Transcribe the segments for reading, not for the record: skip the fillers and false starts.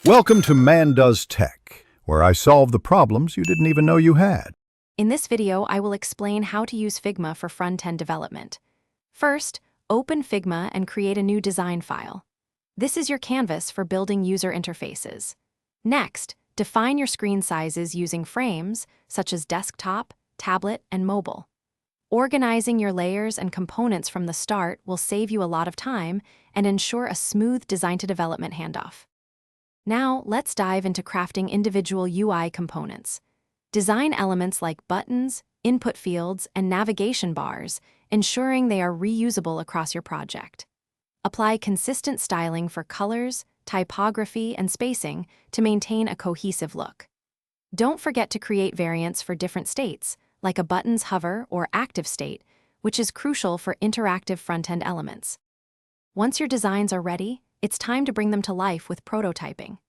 Welcome to Man Does Tech, where I solve the problems you didn't even know you had. In this video, I will explain how to use Figma for front-end development. First, open Figma and create a new design file. This is your canvas for building user interfaces. Next, define your screen sizes using frames, such as desktop, tablet, and mobile. Organizing your layers and components from the start will save you a lot of time and ensure a smooth design-to-development handoff. Now, let's dive into crafting individual UI components. Design elements like buttons, input fields, and navigation bars, ensuring they are reusable across your project. Apply consistent styling for colors, typography, and spacing to maintain a cohesive look. Don't forget to create variants for different states, like a button's hover or active state, which is crucial for interactive front-end elements. Once your designs are ready, it's time to bring them to life with prototyping.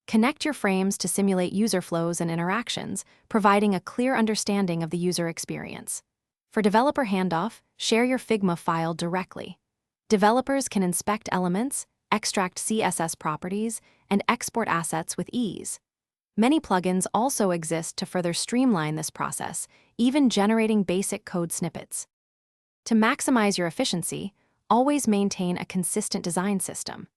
Connect your frames to simulate user flows and interactions, providing a clear understanding of the user experience. For developer handoff, share your Figma file directly. Developers can inspect elements, extract CSS properties, and export assets with ease. Many plugins also exist to further streamline this process, even generating basic code snippets. To maximize your efficiency, always maintain a consistent design system.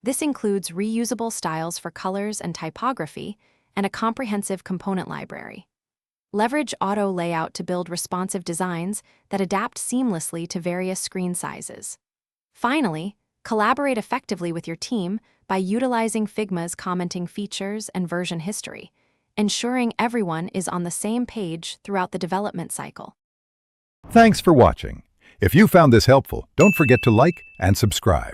This includes reusable styles for colors and typography, and a comprehensive component library. Leverage auto layout to build responsive designs that adapt seamlessly to various screen sizes. Finally, collaborate effectively with your team by utilizing Figma's commenting features and version history, ensuring everyone is on the same page throughout the development cycle. Thanks for watching. If you found this helpful, don't forget to like and subscribe.